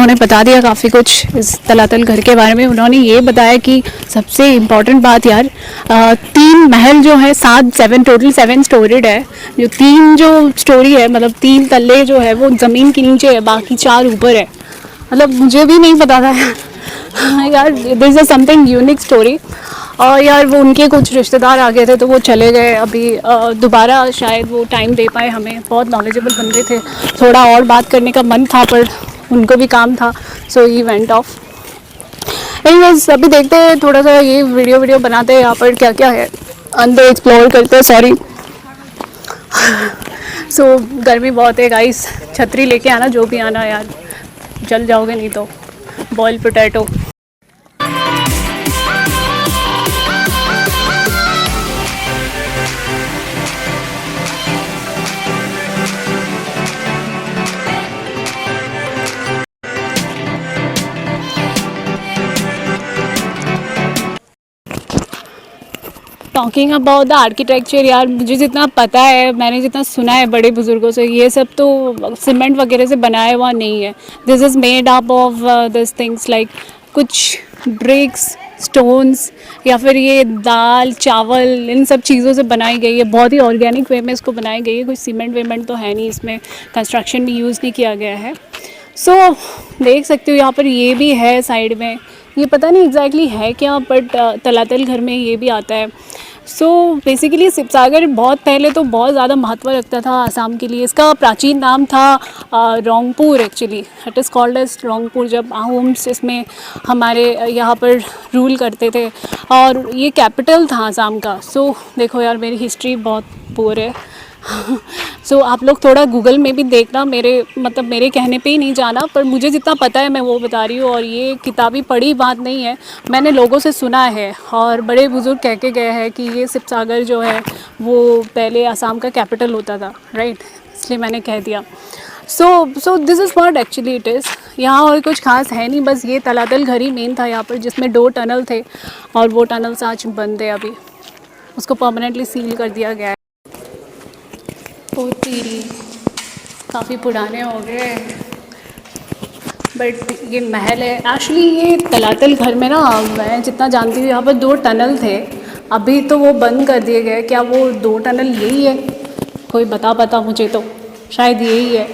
उन्होंने बता दिया काफ़ी कुछ इस तलातल घर के बारे में। उन्होंने ये बताया कि सबसे इम्पॉर्टेंट बात यार, 3 महल जो है, 7 स्टोरीड है। जो 3 जो स्टोरी है, मतलब 3 तल्ले जो है वो ज़मीन के नीचे है, बाकी 4 ऊपर है। मतलब मुझे भी नहीं पता था यार, this is something unique story. और यार वो उनके कुछ रिश्तेदार आ गए थे तो वो चले गए अभी, दोबारा शायद वो टाइम दे पाए हमें। बहुत नॉलेजेबल बंदे थे, थोड़ा और बात करने का मन था पर उनको भी काम था, सो ही वेंट ऑफ। एनीवेज अभी देखते हैं, थोड़ा सा ये वीडियो बनाते हैं यहाँ पर क्या क्या है, अंदर एक्सप्लोर करते हैं। सॉरी सो गर्मी बहुत है गाइस, छतरी लेके आना जो भी आना यार, जल जाओगे नहीं तो। Boil potato. Talking about the architecture यार, मुझे जितना पता है, मैंने जितना सुना है बड़े बुज़ुर्गों से, ये सब तो सीमेंट वगैरह से बनाया हुआ नहीं है। This is made up of this things like कुछ ब्रिक्स, स्टोन्स, या फिर ये दाल चावल, इन सब चीज़ों से बनाई गई है। बहुत ही ऑर्गेनिक वे में इसको बनाई गई है, कुछ सीमेंट वेमेंट तो है नहीं इसमें, कंस्ट्रक्शन भी यूज़ नहीं किया गया है। सो देख सकते हो यहाँ पर ये भी है साइड में, ये पता नहीं एग्जैक्टली है क्या, बट तलातल घर में ये भी आता है। सो बेसिकली शिवसागर बहुत पहले तो बहुत ज़्यादा महत्व रखता था आसाम के लिए। इसका प्राचीन नाम था Rongpur, actually it is called as Rongpur, जब आहूम्स इसमें हमारे यहाँ पर रूल करते थे और ये कैपिटल था आसाम का। सो देखो यार, मेरी हिस्ट्री बहुत पुअर है। सो आप लोग थोड़ा गूगल में भी देखना, मेरे कहने पे ही नहीं जाना, पर मुझे जितना पता है मैं वो बता रही हूँ। और ये किताबी पढ़ी बात नहीं है, मैंने लोगों से सुना है और बड़े बुजुर्ग कह के गए हैं कि ये शिवसागर जो है वो पहले आसाम का कैपिटल होता था, राइट, इसलिए मैंने कह दिया। सो this is what actually it is. यहाँ और कुछ खास है नहीं, बस ये तलातल घर ही मेन था यहाँ पर, जिसमें 2 टनल थे और वो टनल्स आज बंद है, अभी उसको परमानेंटली सील कर दिया गया है। काफ़ी पुराने हो गए, बट ये महल है एक्चुअली। ये तलातल घर में ना, मैं जितना जानती हूँ यहाँ पर 2 टनल थे, अभी तो वो बंद कर दिए गए। क्या वो 2 टनल यही है? कोई बता मुझे, तो शायद यही है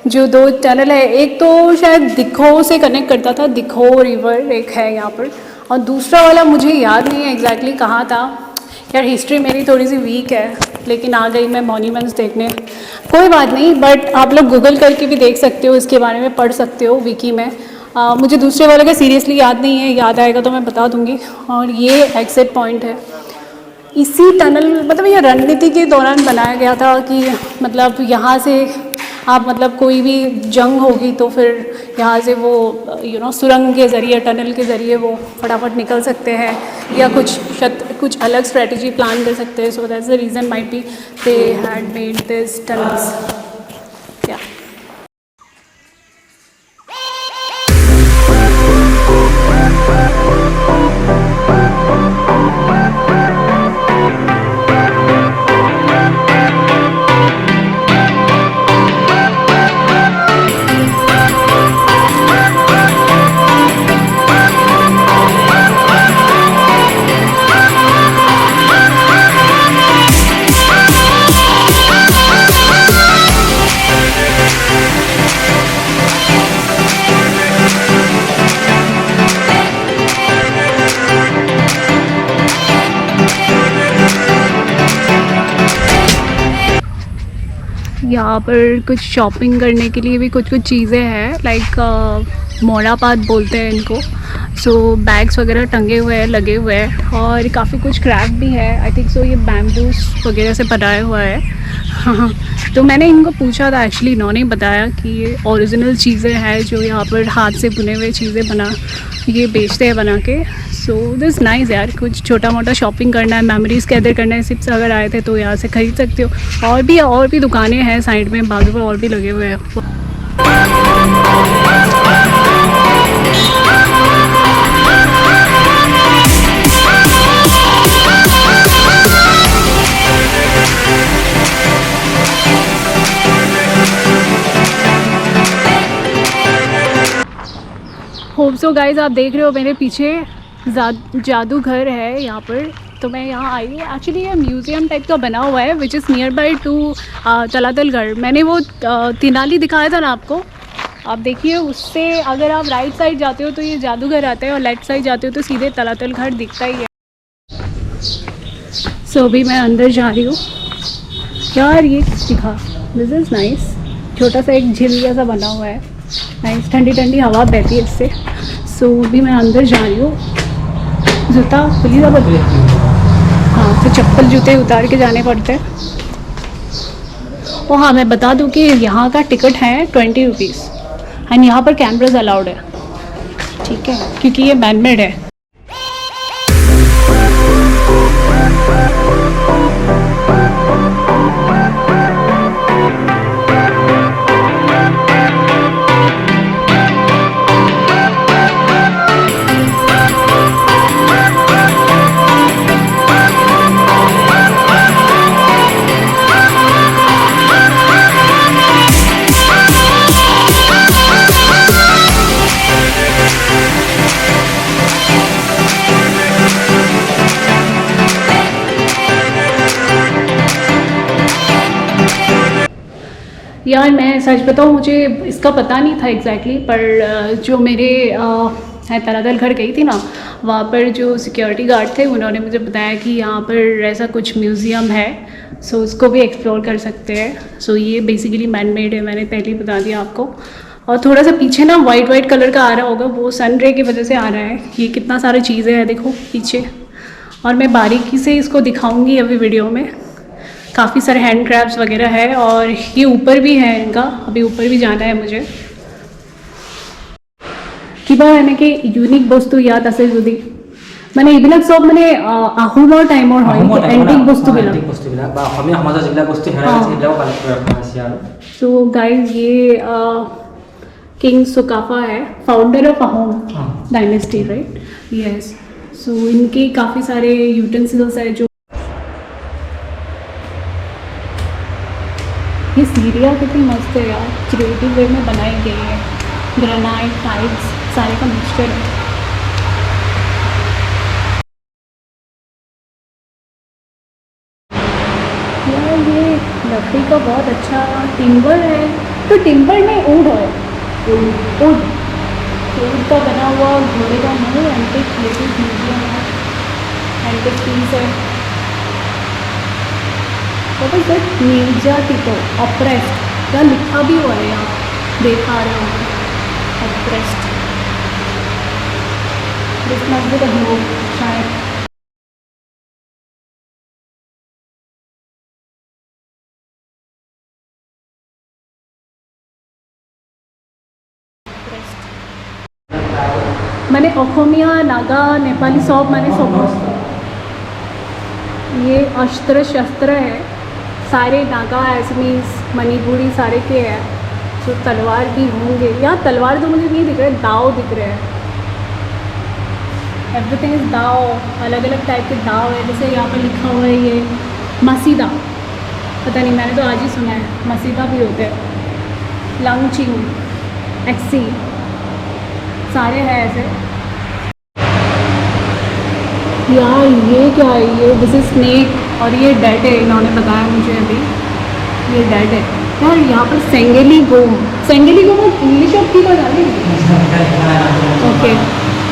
जो 2 टनल है। एक तो शायद दिखो से कनेक्ट करता था, दिखो रिवर एक है यहाँ पर, और दूसरा वाला मुझे याद नहीं है एग्जैक्टली कहाँ था। यार हिस्ट्री मेरी थोड़ी सी वीक है, लेकिन आ गई मैं मॉन्यूमेंट्स देखने। कोई बात नहीं, बट आप लोग गूगल करके भी देख सकते हो, इसके बारे में पढ़ सकते हो विकी में। मुझे दूसरे वाले का सीरियसली याद नहीं है, याद आएगा तो मैं बता दूंगी। और ये एग्जिट पॉइंट है। इसी टनल, मतलब ये रणनीति के दौरान बनाया गया था कि मतलब यहाँ से आप, मतलब कोई भी जंग होगी तो फिर यहाँ से वो सुरंग के ज़रिए, टनल के ज़रिए वो फटाफट निकल सकते हैं, या कुछ अलग स्ट्रेटजी प्लान कर सकते हैं। So that's the reason might be they had made this tunnels. या यहाँ पर कुछ शॉपिंग करने के लिए भी कुछ चीज़ें हैं, लाइक मोड़ापात बोलते हैं इनको। सो बैग्स वगैरह टंगे हुए हैं, लगे हुए हैं, और काफ़ी कुछ क्राफ्ट भी है। आई थिंक सो ये बैम्बूस वगैरह से बनाया हुआ है। हाँ, तो मैंने इनको पूछा था एक्चुअली, इन्होंने बताया कि ये ओरिजिनल चीज़ें हैं जो यहाँ पर हाथ से बुने हुए चीज़ें ये बेचते हैं बना के। सो दिस नाइस यार, कुछ छोटा मोटा शॉपिंग करना है, मेमोरीज़ कैदर करना है, सिर्फ अगर आए थे तो यहाँ से ख़रीद सकते हो। और भी दुकानें हैं साइड में, बाजू में और भी लगे हुए हैं। होप सो गाइज, आप देख रहे हो मेरे पीछे जादूघर है यहाँ पर। तो मैं यहाँ आई हूँ। एक्चुअली ये म्यूज़ियम टाइप का बना हुआ है which is nearby to Talatalgarh. मैंने वो तेनाली दिखाया था ना आपको, आप देखिए उससे अगर आप राइट साइड जाते हो तो ये जादूघर आता है और लेफ्ट साइड जाते हो तो सीधे तलातलगढ़ दिखता ही है। सो अभी मैं अंदर जा रही हूँ। यार ये दिखा, दिस इज़ नाइस। छोटा सा एक झील जैसा बना हुआ है, नाइस, ठंडी ठंडी हवा बहती है इससे। सो अभी मैं अंदर जा रही हूँ। जूता खुली सा बदले, हाँ, तो चप्पल जूते उतार के जाने पड़ते हैं। और हाँ, मैं बता दूँ कि यहाँ का टिकट है 20 रुपीज़ एंड यहाँ पर कैमराज अलाउड है, ठीक है, क्योंकि ये मैनमेड है। यार मैं सच बताऊँ, मुझे इसका पता नहीं था एग्जैक्टली, पर जो मेरे मैं तलातलगढ़ गई थी ना, वहाँ पर जो सिक्योरिटी गार्ड थे उन्होंने मुझे बताया कि यहाँ पर ऐसा कुछ म्यूज़ियम है, सो उसको भी एक्सप्लोर कर सकते हैं। सो ये बेसिकली मैन मेड है, मैंने पहले ही बता दिया आपको। और थोड़ा सा पीछे ना वाइट कलर का आ रहा होगा, वो सन रे की वजह से आ रहा है। ये कितना सारी चीज़ें हैं देखो पीछे, और मैं बारीकी से इसको दिखाऊँगी अभी वीडियो में। काफ़ी सारे हैंड क्राफ्ट्स वगैरह है, और ये ऊपर भी है इनका, अभी ऊपर भी जाना है मुझे। किबा এনেকে ইউনিক বস্তু ইয়াত আছে যদি মানে এইবিলাক সব মানে আহোমৰ টাইমৰ হয়, এন্টিক বস্তুবিলাক বা অসমীয়া সমাজৰ যিবিলাক বস্তু হেৰাই গৈছে সেইবিলাকো কালেক্ট কৰি ৰখা হৈছে। আৰু सो गाइस, ये किंग सुकाफा है, founder of Ahom dynasty, right? Yes. So इनके काफ़ी सारे यूटेंसिल्स है। जो ये सीढ़ियाँ कितनी मस्त है यार, क्रिएटिव वे में बनाई गई है। ग्रेनाइट, टाइल्स, सारे का मिक्सचर है। यार ये लकड़ी का बहुत अच्छा टिम्बर है, तो टिम्बर में ऊड है, ऊड का बना हुआ घोड़े का मुँह, एंटिक क्रिएटिव म्यूजियम है, एंटिक पीस है। What is that? निर्यातित, ऑप्रेस्ड, क्या लिखा भी हुआ है यहाँ, देखा रहे हो, oppressed. This must be the globe शायद। मैंने অসমীয়া, नागा, नेपाली सब मैंने सब। ये अस्त्र शस्त्र है, सारे नागा, एसमीज, मणिपुरी सारे के हैं। तो तलवार भी होंगे, यहाँ तलवार तो मुझे नहीं दिख रहे, दाव दिख रहे हैं। एवरीथिंग इज़ दाव, अलग अलग टाइप के दाव है। जैसे यहाँ पर लिखा हुआ है ये मसीदा, पता नहीं, मैंने तो आज ही सुना है मसीदा भी होते हैं। लंगचिंग, एक्सी, सारे हैं ऐसे। यार ये क्या है, ये दिस इज स्नेक, और ये डेड है, इन्होंने बताया मुझे अभी, ये डेड है। यार यहाँ पर सेंगेली गोम इंग्लिश ऑफ की बता दी। Okay,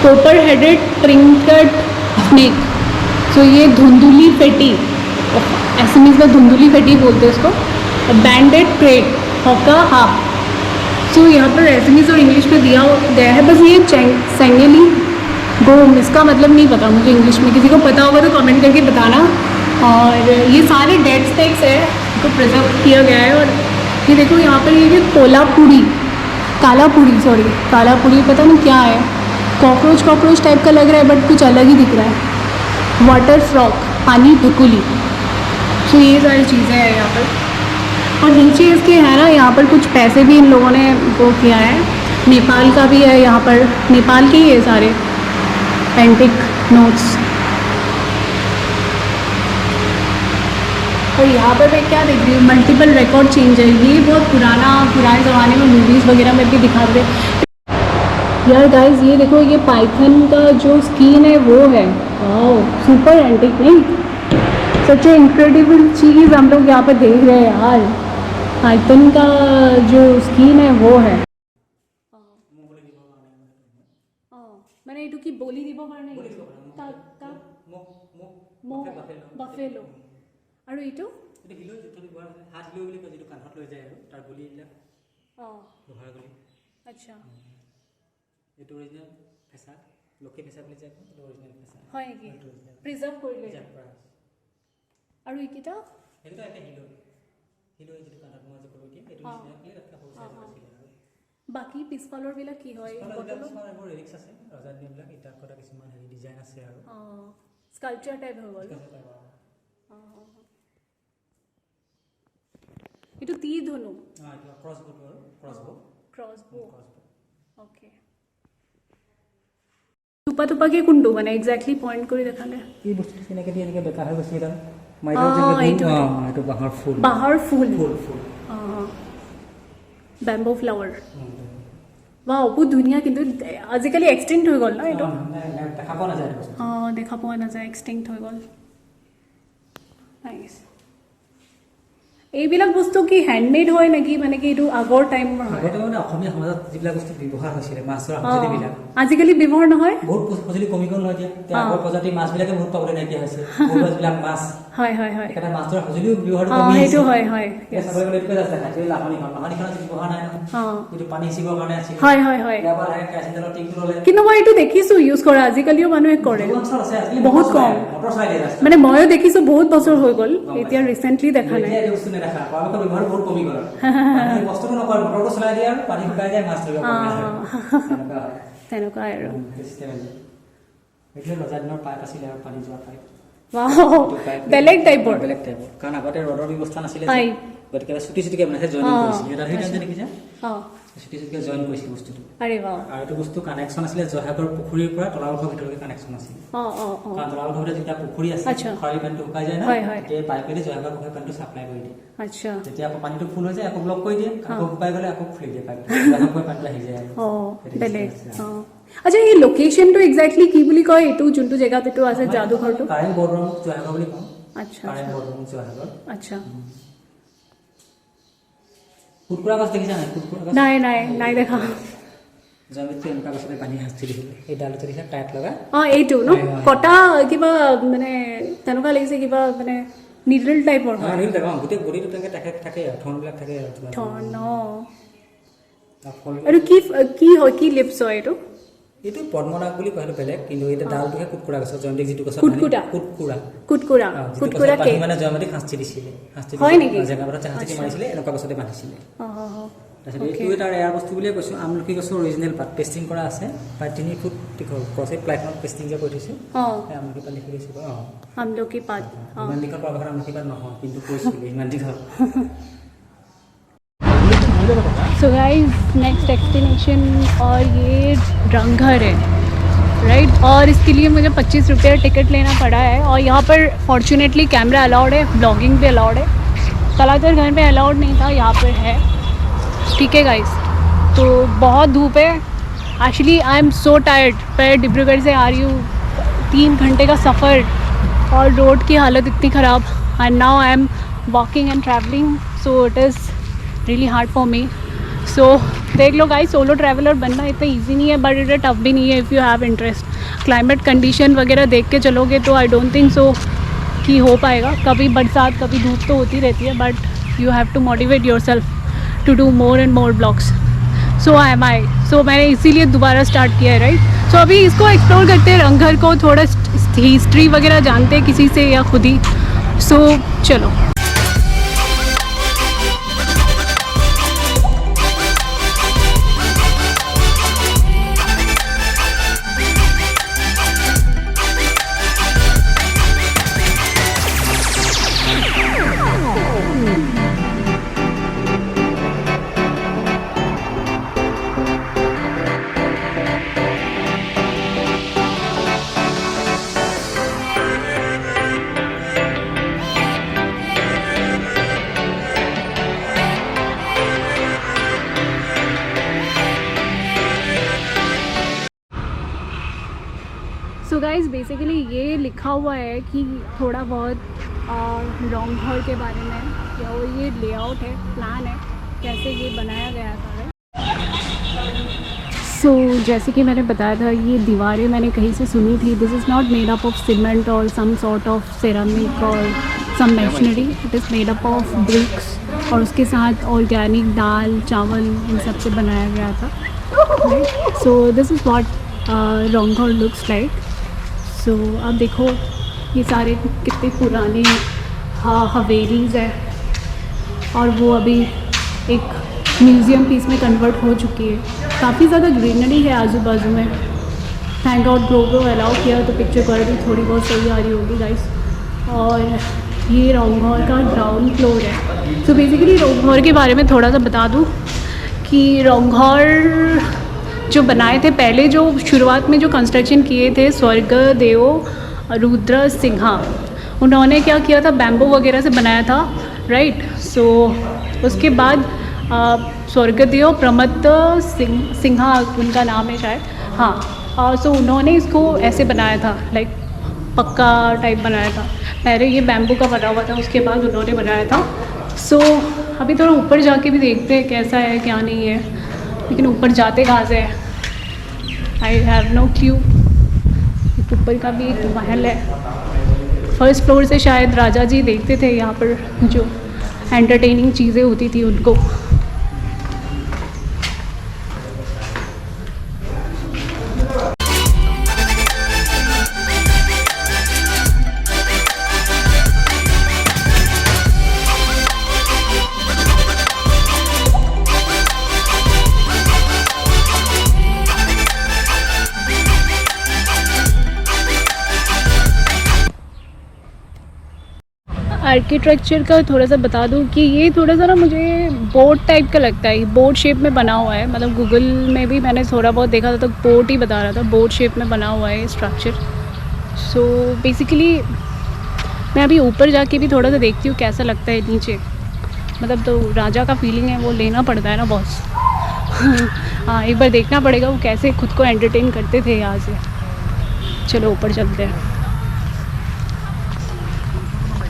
copper headed trinket snake. So ये धुंधुली फेटी, ऐसे मीन्स में धुंधुली फेटी बोलते हैं इसको। बैंडेड क्रेट, हॉका हाफ। सो यहाँ पर एसएमएस और इंग्लिश में दिया गया है, बस ये सेंगेली गोम, इसका मतलब नहीं पता मुझे इंग्लिश में। किसी को पता होगा तो कमेंट करके बताना। और ये सारे डेड स्टेक्स है, इनको प्रिजर्व किया गया है। और ये देखो यहाँ पर ये कालापुरी, पता नहीं क्या है, कॉकरोच टाइप का लग रहा है, बट कुछ अलग ही दिख रहा है। वाटर फ्रॉक, पानी भिकुली। तो ये सारी चीज़ें हैं यहाँ पर। और नीचे इसके है ना, यहाँ पर कुछ पैसे भी इन लोगों ने वो किया है, नेपाल का भी है यहाँ पर, नेपाल के ही है सारे एंटिक नोट्स। और यहाँ पर मैं क्या देख रही हूँ, मल्टीपल रिकॉर्ड चेंज है। ये बहुत पुराने ज़माने में मूवीज़ वगैरह में भी दिखाते हैं। यार गाइस ये देखो, ये पाइथन का जो स्किन है वो है, वाओ सुपर एंटिक नहीं, सच ए इनक्रेडिबल चीज़ हम लोग यहाँ पर देख रहे हैं यार। पाइथन का जो स्किन है वो है। মানে এইটো কি বলি দিব কাৰণে বাফেলো আৰু এইটো হাত লৈ বুলি কয়, যিটো কান্ধত লৈ যায় আৰু তাৰ গুলিবিলাক লোহাৰ গুলি। আচ্ছা এইটো অৰিজিনেল ফেঁচা, লক্ষী ফেঁচা বুলি যায়, এইটো অৰিজিনেল ফেঁচা হয় নেকি, প্ৰিজাৰ্ভ কৰিলে। আৰু এইকেইটা এইটো এটা হিলো যিটো কান্ধত মই যে ক'লো কি এইটো নিচিনাকৈ এটা সৰু চাইজ আছিলে। বাকী পিছফালৰ বিলাক কি হয়, এইবোৰ ৰিক্স আছে, ৰজাৰ দিনবিলাক ইটাৰ কটা কিছুমান হেৰি ডিজাইন আছে আৰু স্কাল্পচাৰ টাইপ হৈ গ'ল। এইটো তীৰ ধনু, ক্ৰছবো। অ'কে, টুপা টুপাকে কোনটো মানে একজেক্টলি পইণ্ট কৰি দেখালে? এই বস্তুটো কেনেকৈ দিয়ে, এনেকৈ বেকা হৈ গৈছে এডাল এইটো বাঁহৰ ফুল। Bamboo flower. ৱাও বহুত ধুনীয়া, কিন্তু আজিকালি এক্সটিংক্ট হৈ গ'ল ন এইটো? দেখা পোৱা নাযায়, দেখা পোৱা নাযায়, এক্সটিংক্ট হৈ গ'ল। নাইচ। এইবিলাক বস্তু কি হেণ্ডমেড হয় নেকি, মানে কি এইটো আগৰ টাইমৰ হয়? আগতে মানে অসমীয়া সমাজত যিবিলাক বস্তু ব্যৱহাৰ হৈছিলে, মাছৰ সঁজুলিবিলাক আজিকালি ব্যৱহাৰ নহয়, বহুত সঁজুলি কমি গ'ল নহয়। এতিয়া আগৰ প্ৰজাতিৰ মাছবিলাকে বহুত পাবলৈ নাইকিয়া হৈছে, যিবিলাক মাছ হয় হয় হয়, সেইকাৰণে মাছৰ সঁজুলিও ব্যৱহাৰ কমি আহিছে। সেইটো হয় হয়, চাবলৈ গ'লে এইটোকে দেখা যায়, লাহনিখনত ব্যৱহাৰ নাই নহয়, এইটো পানী সিঁচিবৰ কাৰণে আছিল। হয় হয় হয়, ইয়াৰ পৰা লাহে কেৰাচিন তেলৰ টিংটো ল'লে। কিন্তু মই এইটো দেখিছো ইউজ কৰা, আজিকালিও মানুহে কৰে, বহুত কম। মটৰ চাইলে মানে ময়ো দেখিছো, বহুত বছৰ হৈ গ'ল, এতিয়া ৰিচেণ্টলি দেখা নাই। বস্তু নেদেখা, পৰাপক্ষত ব্যৱহাৰ বহুত কমি গ'ল। বস্তুটো নকৰে, মটৰটো চলাই দিয়ে আৰু পানী শুকাই যায়, মাছ ধৰিব পাৰে। তেনেকুৱাই আৰু এইটো ৰজা দিনৰ পাইপ আছিলে আৰু পানী যোৱা পাইপ। বেলেগ টাইপৰ, কাৰণ আগতে ৰডৰ ব্যৱস্থা নাছিলে, গতিকে চুটি চুটিকে বনাইছে, জইনিং কৰিছিলে। দেখিছে চুটি চুটিকে জইন কৰিছিল বস্তুটো। আৰু এইটো বস্তু কানেকশ্যন আছিলে জয়সাগৰ পুখুৰীৰ পৰা তলাতলৰ ভিতৰলৈকে কানেকশ্যন আছিল। কাৰণ তলাতলৰ ভিতৰত যেতিয়া পুখুৰী আছে, খৰালি পানীটো শুকাই যায় ন, তেতিয়া পাইপেদি জয়সাগৰ পুখুৰী পানীটো চাপ্লাই কৰি দিয়ে। যেতিয়া আকৌ পানীটো ফুল হৈ যায়, আকৌ ব্লক কৰি দিয়ে, আকৌ শুকাই গ'লে আকৌ খুলি দিয়ে পাইপটো, জয়সাগৰ পুখুৰী পানীটো আহি যায়। বেলেগ। আচ্ছা, এই লোকেশ্যনটো একজেক্টলি কি বুলি কয়, এইটো যোনটো জেগাত এইটো আছে যাদুঘৰটো? কাৰেণ্ট বৰ্ডৰ জয়সাগৰ বুলি কওঁ। আচ্ছা, কাৰেণ্ট বৰ্ডৰ জয়সাগৰ। আচ্ছা, কুটকুৰা গছ দেখিছা নাই? কুটকুৰা গছ নাই নাই নাই দেখা। জয়মতীয়ে এনেকুৱা গছতে পানী শাস্তি দিছিলে, এই ডালটো দেখিছা টাইট লগা? এইটো ন কটা কিবা মানে তেনেকুৱা লাগিছে, কিবা মানে নিডল টাইপৰ হয়। গোটেই বডিটো তেনেকৈ থাকে, ঠনবিলাক থাকে। আৰু কি হয়, কি লিপছ হয় এইটো? এইটো পদ্মনাগ বুলি কয়, সেইটো বেলেগ। কিন্তু এতিয়া ডালটোহে কুটকুৰা গছৰ, জয়ন্তী যিটো গছৰ কুটকুৰা মানে জয়মতীক শাস্তি দিছিলে, জেগাবোৰত শাস্তি মাৰিছিলে, এনেকুৱা গছতে বান্ধিছিলে। তাৰপিছত এইটো তাৰ এয়াৰ বস্তু বুলিয়ে কৈছোঁ, আমলখি গছৰ অৰিজিনেল পাত পেষ্টিং কৰা আছে, প্ৰায় 3 ফুট দীঘল ক্ৰছে প্লাইখনত পেষ্টিং যে কৰি থৈছোঁ, আমলখি পাত লিখি দিছোঁ। আমলখি পাত ইমান দীঘল পৰাপক্ষত আমলখি পাত নহয়, কিন্তু কৈছিলোঁ ইমান দীঘল। सो गाइस, नेक्स्ट डेस्टिनेशन और ये रंगघर है, राइट? और इसके लिए मुझे 25 रुपये टिकट लेना पड़ा है। और यहाँ पर फॉर्चुनेटली कैमरा अलाउड है, ब्लॉगिंग भी अलाउड है। कलाकार घर में अलाउड नहीं था, यहाँ पर है। ठीक है गाइस, तो बहुत धूप है। Actually I am so tired. मैं डिब्रूगढ़ से आ रही हूँ, 3 घंटे का सफ़र, और रोड की हालत इतनी ख़राब, and now I am walking and travelling, so it is really hard for me. So देख लो गाइस, सोलो ट्रैवलर बनना इतना इजी नहीं है, बट इट टफ भी नहीं है if you have interest. Climate condition वगैरह देख के चलोगे तो आई डोंट थिंक सो कि हो पाएगा। कभी बरसात कभी धूप तो होती रहती है, but you have to motivate yourself to do more and more vlogs. So मैंने इसीलिए दोबारा स्टार्ट किया है, राइट? सो अभी इसको एक्सप्लोर करते हैं, रंगघर को, थोड़ा हिस्ट्री वगैरह जानते हैं किसी से या खुद ही। सो चलो। सो गाइज बेसिकली ये लिखा हुआ है कि थोड़ा बहुत रॉन्घर के बारे में, या वो ये लेआउट है, प्लान है, कैसे ये बनाया गया था। सो जैसे कि मैंने बताया था, ये दीवारें मैंने कहीं से सुनी थी। This is not made up of cement और सम सॉर्ट ऑफ सिरेमिक और some masonry, it is made up of bricks, और उसके साथ ऑर्गेनिक दाल चावल इन सब से बनाया गया था। So this is what Rang Ghar looks like. So अब देखो ये सारे कितने पुराने हवेलीज़ है, और वो अभी एक म्यूज़ियम पीस में कन्वर्ट हो चुकी है। काफ़ी ज़्यादा ग्रीनरी है आजू बाजू में। थैंक गॉड ग्रो अलाउ किया तो पिक्चर क्वालिटी थोड़ी बहुत सही आ रही होगी गाइस। और ये रॉन्घर का ग्राउंड फ्लोर है। सो बेसिकली रॉन्घर के बारे में थोड़ा सा बता दूँ कि रॉन्घर जो बनाए थे पहले, जो शुरुआत में जो कंस्ट्रक्शन किए थे स्वर्गदेव रुद्र सिंहा, उन्होंने क्या किया था, बैम्बू वगैरह से बनाया था, राइट। सो उसके बाद स्वर्गदेव प्रमत्त सिंहा उनका नाम है शायद, हाँ। सो उन्होंने इसको ऐसे बनाया था, लाइक पक्का टाइप बनाया था। पहले ये बैम्बू का बना हुआ था, उसके बाद उन्होंने बनाया था। सो अभी थोड़ा ऊपर जाके भी देखते हैं कैसा है क्या नहीं है, लेकिन ऊपर जाते कहाँ से है, आई हैव नो क्लू। ऊपर का भी एक महल है। फर्स्ट फ्लोर से शायद राजा जी देखते थे यहाँ पर जो एंटरटेनिंग चीज़ें होती थी उनको। आर्किटेक्चर का थोड़ा सा बता दूं कि ये थोड़ा सा ना मुझे बोट टाइप का लगता है। बोट शेप में बना हुआ है, मतलब गूगल में भी मैंने थोड़ा बहुत देखा था तो बोट ही बता रहा था, बोट शेप में बना हुआ है ये स्ट्रक्चर। सो बेसिकली मैं अभी ऊपर जाके भी थोड़ा सा देखती हूँ कैसा लगता है नीचे। मतलब तो राजा का फीलिंग है वो लेना पड़ता है ना बॉस। हाँ, एक बार देखना पड़ेगा वो कैसे खुद को एंटरटेन करते थे यहाँ से। चलो ऊपर चलते हैं।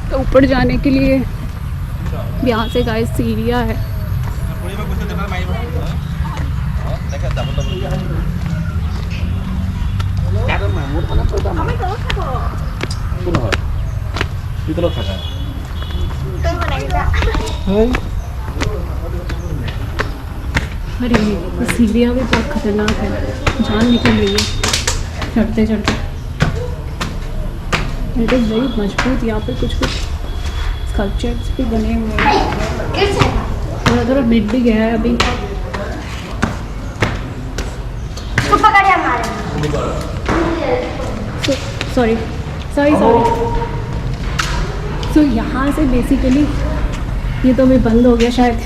तो ऊपर जाने के लिए यहाँ से गाइस सीढ़ियाँ है। अरे सीढ़ियाँ भी बहुत खतरनाक है, जान निकल रही है चढ़ते चढ़ते। इट इज़ वेरी मजबूत। यहाँ पे कुछ स्कल्पचर्स भी बने हुए हैं। थोड़ा थोड़ा मिट भी गया है अभी। सॉरी। सो यहाँ से बेसिकली ये तो अभी बंद हो गया शायद।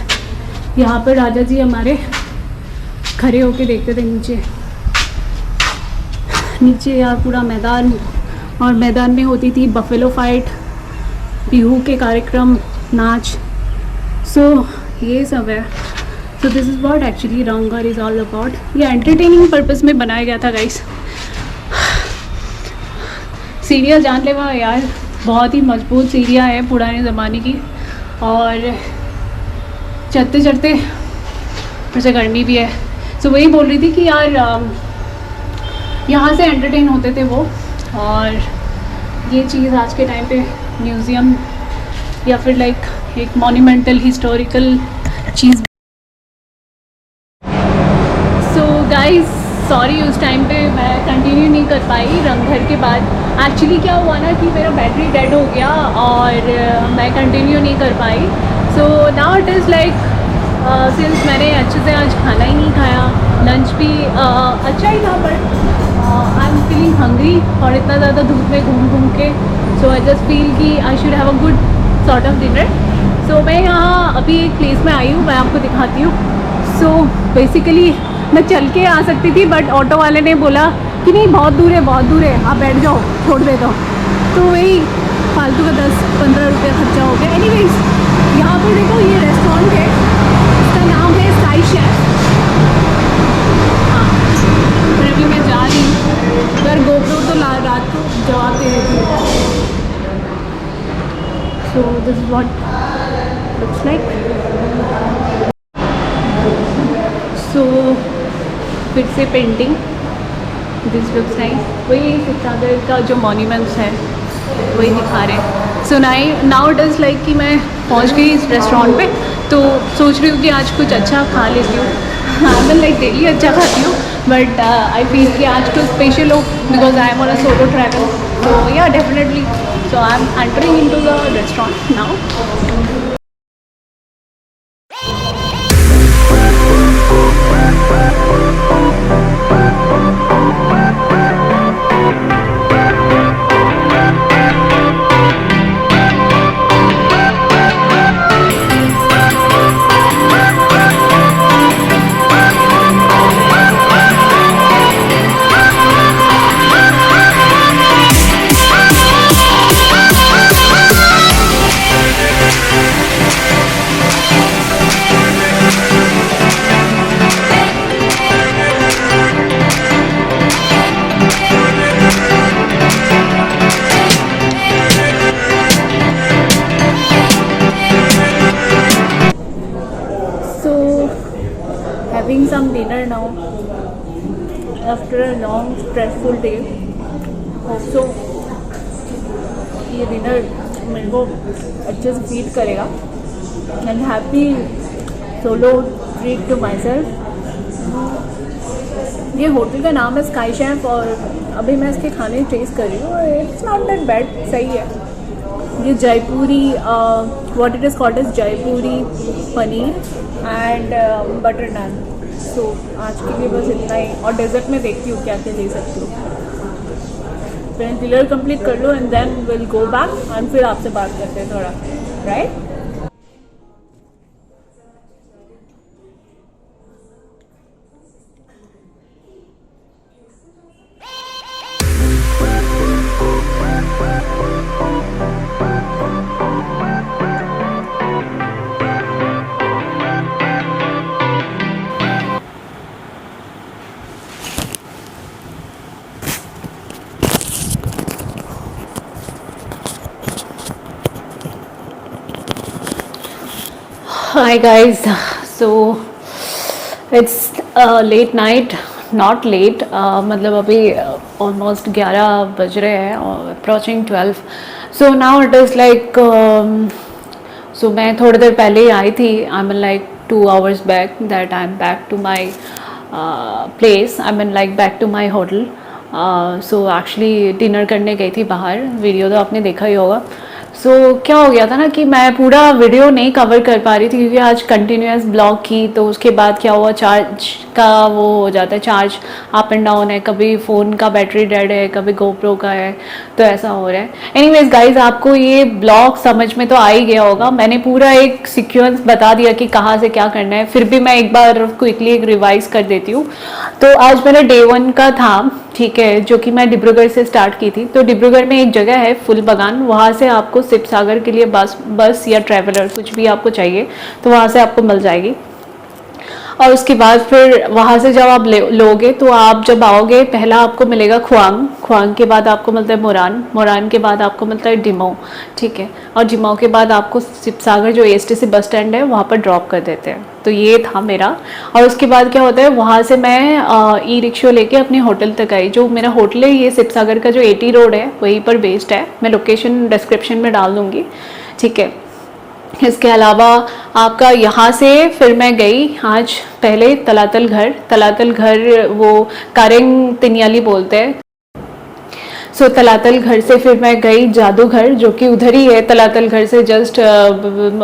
यहाँ पर राजा जी हमारे खड़े होके देखते थे नीचे यहाँ पूरा मैदान, और मैदान में होती थी बफेलो फाइट, बिहू के कार्यक्रम, नाच। सो ये सब है। So this is what actually Rang Ghar is all about. ये एंटरटेनिंग पर्पस में बनाया गया था गाइस। सीढ़ियाँ जानलेवा यार, बहुत ही मजबूत सीढ़ियाँ हैं पुराने ज़माने की। और चढ़ते चढ़ते वैसे गर्मी भी है। सो वही बोल रही थी कि यार यहाँ से एंटरटेन होते थे वो। और ये चीज़ आज के टाइम पे म्यूज़ियम या फिर लाइक एक मॉन्यूमेंटल हिस्टोरिकल चीज़। सो गाइस सॉरी, उस टाइम पे मैं कंटिन्यू नहीं कर पाई रंगघर के बाद। एक्चुअली क्या हुआ ना कि मेरा बैटरी डेड हो गया और मैं कंटिन्यू नहीं कर पाई। So now it is like since मैंने अच्छे से आज खाना ही नहीं खाया, लंच भी अच्छा ही था, but I am feeling hungry और इतना ज़्यादा धूप में घूम के। सो आई जस्ट फील कि I should have a good sort of dinner. So मैं यहाँ अभी एक प्लेस में आई हूँ, मैं आपको दिखाती हूँ। सो बेसिकली मैं चल के आ सकती थी, बट ऑटो वाले ने बोला कि नहीं बहुत दूर है, आप बैठ जाओ, छोड़ देता हूँ। तो वही फालतू का 10-15 रुपये खर्चा हो गया। एनीवेज यहाँ पर देखो ये रेस्टोरेंट है, इसका नाम है स्काई शेफ। हाँ, पर अभी मैं जा रही हूँ। अगर गोप्रो तो लाइक। सो फिर से पेंटिंग, दिस लुक्स नाइस। वही शिवसागर का जो मॉन्यूमेंट्स है वही दिखा रहे हैं। सो नाउ इट इज़ लाइक कि मैं पहुंच गई इस रेस्टोरेंट पे, तो सोच रही हूँ कि आज कुछ अच्छा खा लेती हूँ। हाँ, मैं लाइक डेली अच्छा खाती हूँ, बट आई फील कि आज तो स्पेशल हो because I am on a solo travel. So yeah definitely, so I am entering into the restaurant now. Having some dinner now after a long stressful day. So ये dinner मेरे को अच्छे से feed करेगा and happy solo treat to myself. ये hotel का नाम है स्काई शेफ और अभी मैं इसके खाने टेस्ट कर रही हूँ। इट्स नॉट दैट बैड, सही है। ये Jaipuri what it is called is Jaipuri paneer and butter naan. So आज के लिए बस इतना ही, और डेजर्ट में देखती हूँ क्या क्या ले सकती हूँ। फिर डिनर कंप्लीट कर लो and then will go back and फिर आपसे बात करते हैं थोड़ा, right? Hi guys, so it's late night, not late, मतलब अभी almost 11 बज रहे हैं और approaching 12. So now it is like so मैं थोड़ी देर पहले ही आई थी. I mean like 2 hours back that I'm back to my place. I mean like back to my hotel. So actually dinner करने गई थी बाहर. वीडियो तो आपने देखा ही होगा. सो क्या हो गया था ना कि मैं पूरा वीडियो नहीं कवर कर पा रही थी क्योंकि आज कंटिन्यूस ब्लॉग की, तो उसके बाद क्या हुआ, चार्ज का वो हो जाता है, चार्ज अप एंड डाउन है, कभी फ़ोन का बैटरी डेड है, कभी गोप्रो का है, तो ऐसा हो रहा है। एनीवेज गाइज, आपको ये ब्लॉग समझ में तो आ ही गया होगा। मैंने पूरा एक सीक्वेंस बता दिया कि कहाँ से क्या करना है, फिर भी मैं एक बार क्विकली एक रिवाइज कर देती हूँ। तो आज मेरा डे 1 का था, ठीक है, जो कि मैं डिब्रूगढ़ से स्टार्ट की थी। तो डिब्रूगढ़ में एक जगह है फुलबागान, वहाँ से आपको शिवसागर के लिए बस या ट्रैवलर कुछ भी आपको चाहिए तो वहाँ से आपको मिल जाएगी। और उसके बाद फिर वहाँ से जब आप लोगे तो आप जब आओगे पहला आपको मिलेगा खुआंग, खुआंग के बाद आपको मिलता है मोरान, मोरान के बाद आपको मिलता है डिमो, ठीक है, और डिमो के बाद आपको शिवसागर जो एसटीसी बस स्टैंड है वहाँ पर ड्रॉप कर देते हैं। तो ये था मेरा। और उसके बाद क्या होता है, वहाँ से मैं ई रिक्शा लेके अपने होटल तक आई। जो मेरा होटल है ये शिवसागर का जो 80 रोड है वहीं पर बेस्ड है। मैं लोकेशन डिस्क्रिप्शन में डाल दूँगी, ठीक है। इसके अलावा आपका यहाँ से फिर मैं गई आज पहले तलातल घर, तलातल घर वो कारेंग तिनियाली बोलते हैं। सो तलातल घर से फिर मैं गई जादूघर, जो कि उधर ही है, तलातल घर से जस्ट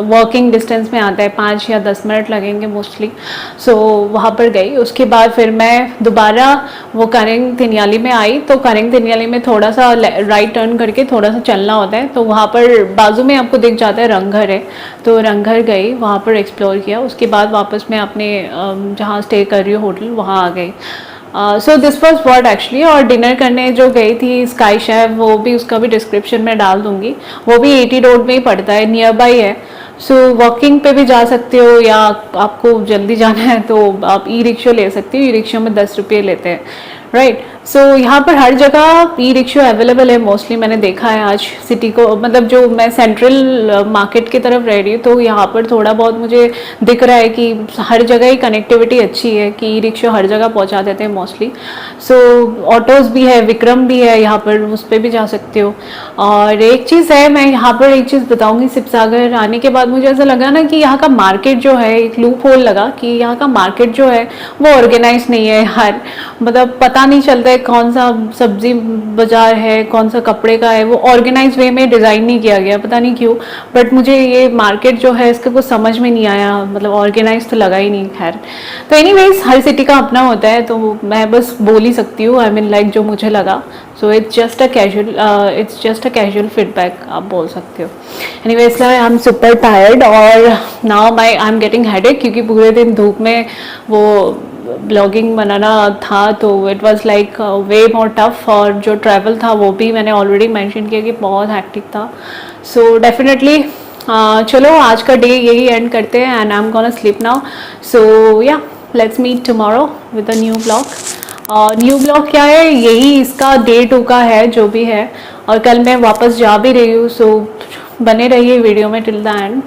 वॉकिंग डिस्टेंस में आता है, 5 या 10 मिनट लगेंगे मोस्टली। सो वहाँ पर गई। उसके बाद फिर मैं दोबारा वो कारेंग तिनियाली में आई। तो कारेंग तिनियाली में थोड़ा सा राइट टर्न करके थोड़ा सा चलना होता है, तो वहाँ पर बाजू में आपको दिख जाता है रंगघर है, तो रंगघर गई, वहाँ पर एक्सप्लोर किया। उसके बाद वापस मैं अपने जहाँ स्टे कर रही हूँ होटल वहाँ आ गई। So this was what actually. और डिनर करने जो गई थी स्काई शेफ, वो भी उसका भी डिस्क्रिप्शन में डाल दूंगी। वो भी 80 रोड में ही पड़ता है, नियर बाई है। सो वॉकिंग पे भी जा सकते हो, या आपको जल्दी जाना है तो आप ई रिक्शा ले सकते हो। ई रिक्शा में 10 रुपये लेते हैं, राइट। सो यहाँ पर हर जगह ई रिक्शा अवेलेबल है मोस्टली, मैंने देखा है आज सिटी को, मतलब जो मैं सेंट्रल मार्केट की तरफ रह रही हूँ तो यहाँ पर थोड़ा बहुत मुझे दिख रहा है कि हर जगह ही कनेक्टिविटी अच्छी है कि ई रिक्शा हर जगह पहुँचा देते हैं मोस्टली। सो ऑटोज़ भी है, विक्रम भी है यहाँ पर, उस पर भी जा सकते हो। और एक चीज़ है, मैं यहाँ पर एक चीज़ बताऊँगी, शिवसागर आने के बाद मुझे ऐसा लगा ना कि यहाँ का मार्केट जो है, एक लूप होल लगा कि यहाँ का मार्केट जो है वो ऑर्गेनाइज नहीं है यार, मतलब पता नहीं चलता है कौन सा सब्जी बाजार है, कौन सा कपड़े का है, वो ऑर्गेनाइज वे में डिज़ाइन नहीं किया गया, पता नहीं क्यों। बट मुझे ये मार्केट जो है इसका कुछ समझ में नहीं आया, मतलब ऑर्गेनाइज तो लगा ही नहीं। खैर, तो एनीवेज हर सिटी का अपना होता है, तो मैं बस बोल ही सकती हूँ, आई मीन लाइक जो मुझे लगा। So it's just a casual feedback, आप बोल सकते हो। Anyways I am super tired और now I am getting headache, क्योंकि पूरे दिन धूप में वो ब्लॉगिंग बनाना था, तो it was like way more tough. और जो ट्रैवल था वो भी मैंने ऑलरेडी मेंशन किया कि बहुत हैक्टिक था। सो डेफिनेटली चलो आज का डे यही एंड करते हैं, and I am gonna sleep now. So yeah, let's meet tomorrow with a new vlog. और न्यू ब्लॉग क्या है, यही इसका डे 2 का है जो भी है, और कल मैं वापस जा भी रही हूँ। सो बने रहिए वीडियो में till the end.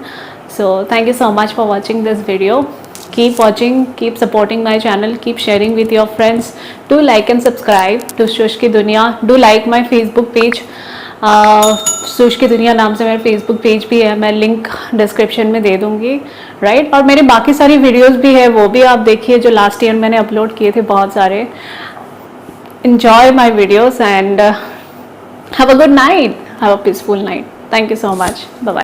So thank you so much for watching this video. Keep watching, keep supporting my channel, keep sharing with your friends. Do like and subscribe to shush की दुनिया. Do like my Facebook page. Shush की दुनिया नाम से मेरा Facebook page भी है, मैं लिंक डिस्क्रिप्शन में दे दूँगी, राइट। और मेरे बाकी सारी वीडियोस भी है, वो भी आप देखिए, जो लास्ट ईयर मैंने अपलोड किए थे बहुत सारे। Enjoy my videos and have a good night. Have a peaceful night. Thank you so much. Bye bye.